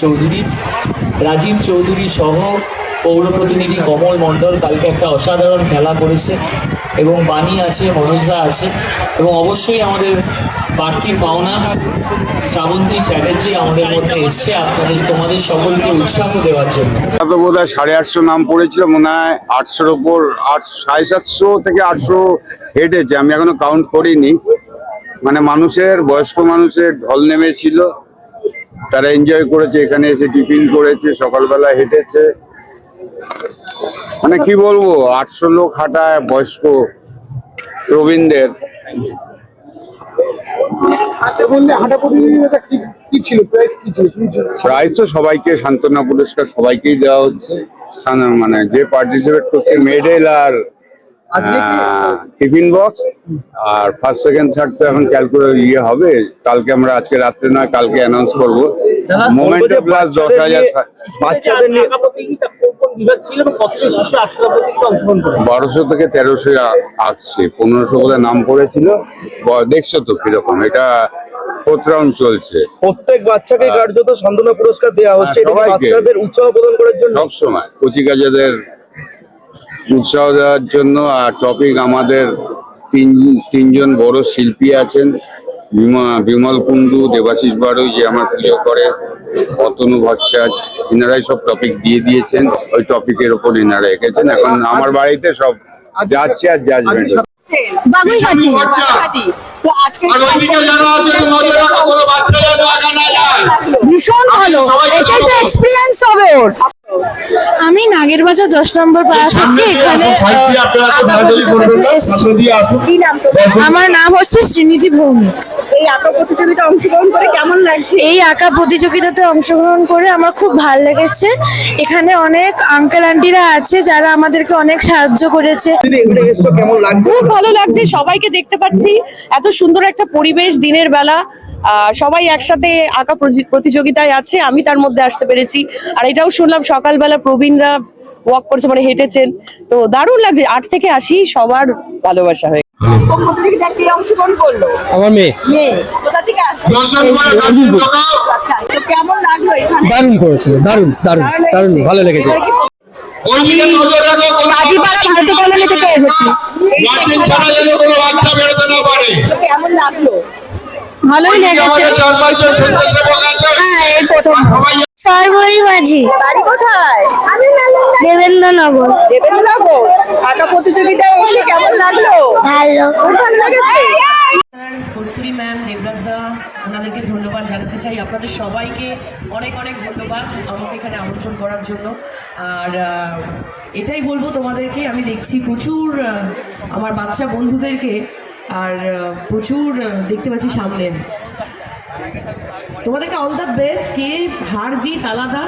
চৌধুরী, রাজীব চৌধুরী সহ পৌর প্রতিনিধি কমল মণ্ডল কালকে একটা অসাধারণ খেলা করেছে এবং বাণী আছে, মনোজদা আছে এবং অবশ্যই আমাদের প্রার্থী পাওনা শ্রাবন্তী চ্যাটার্জি আমাদের মধ্যে এসছে তোমাদের সকলকে উৎসাহ দেওয়ার জন্য। তো বোধ হয় 850 নাম পড়েছিল, মনে হয় 800-র ওপর 750 থেকে 800 হেঁটেছে। আমি এখনো কাউন্ট করিনি। মানে মানুষের, বয়স্ক মানুষের ঢল নেমেছিল, তারা এনজয় করেছে, এখানে এসে টিফিন করেছে, সকালবেলা হেঁটেছে। মানে কি বলবো, 800 লোক হাঁটায় বয়স্ক প্রবীণদের। প্রাইজ তো সবাইকে, সান্ত্বনা পুরস্কার সবাইকেই দেওয়া হচ্ছে। মানে যে পার্টিসিপেট করছে মেডেল আর টিফিন বক্স, আর ফার্স্ট সেকেন্ড থার্ড তো এখন ক্যালকুলেট হবে। কালকে আমরা, আজকে রাত্রে নয় কালকে অ্যানাউন্স করবো। মোমেন্টে প্লাস 10,000 বাচ্চাদের নিয়ে 1200 থেকে 1300 আসছে, 1500 বলে নাম পড়েছিল। দেখছো তো কিরকম, এটা 4th রাউন্ড চলছে। প্রত্যেক বাচ্চাকে কার্যত সান্ত্বনা পুরস্কার দেওয়া হচ্ছে বাচ্চাদের উৎসাহ প্রদান করার জন্য, সবসময় কচিকাচাদের উৎসাহ দেওয়ার জন্য। আর টপিক আমাদের তিনজন বড় শিল্পী আছেন, বিমল কুণ্ডু, দেবাশিস বাড়ুই যে আমার পুজো করে, অতনু ভট্টাচার্য, এনারাই সব টপিক দিয়ে দিয়েছেন। ওই টপিকের উপর এনারা এঁকেছেন। এখন আমার বাড়িতে সব যাচ্ছে আর জাজমেন্ট। ভীষণ ভালো, এটাই তো এক্সপেরিয়েন্স হবে ওর। আমি নাগেরবাজার 10 নম্বর পাড়া থেকে এখানে, আমার নাম হচ্ছে শ্রীনিধি ভৌমিক। এই আঁকা প্রতিযোগিতায় অংশগ্রহণ করে কেমন লাগছে? এই আঁকা প্রতিযোগিতাতে অংশগ্রহণ করে আমার খুব ভালো লেগেছে। এখানে অনেক আঙ্কেল আন্টিরা আছে যারা আমাদেরকে অনেক সাহায্য করেছে। কেমন লাগছে? খুব ভালো লাগছে, সবাইকে দেখতে পাচ্ছি, এত সুন্দর একটা পরিবেশ দিনের বেলা, সবাই একসাথে আঁকা প্রতিযোগিতায় আছে, আমি তার মধ্যে আসতে পেরেছি। আর এটাও শুনলাম সকালবেলা প্রবীণরা ওয়াক করছে, মানে হেঁটেছেন, তো দারুণ লাগছে। 8 থেকে 80 সবার ভালোবাসা হয়ে। প্রতিযোগিতায় কে অংশগ্রহণ করলো? আমার মেয়ে। কোথা থেকে আসছে? আচ্ছা, তো কেমন লাগলো এখানে? দারুণ করেছিল, দারুণ দারুণ দারুণ ভালো লেগেছে। কেমন লাগলো? ভালোই লেগেছে। হ্যাঁ, এই প্রথম। সর্বই মাঝি। বাড়ি কোথায়? দেবেন্দ্রনগর। দেবেন্দ্রনগর। আঁকা প্রতিযোগিতায় এসে কেমন লাগলো? ভালো। খুব ভালো লেগেছে। কস্তুরী ম্যাম, দেবরাজ দা, ওনাদেরকে ধন্যবাদ জানাতে চাই। আপনাদের সবাইকে অনেক অনেক ধন্যবাদ আমাকে এখানে আমন্ত্রণ করার জন্য। আর এটাই বলবো তোমাদেরকে, আমি দেখছি প্রচুর আমার বাচ্চা বন্ধুদেরকে, আর প্রচুর দেখতে পাচ্ছি সামনে। তোমাদেরকে অল দ্য বেস্ট। কে হার জিত আলাদা,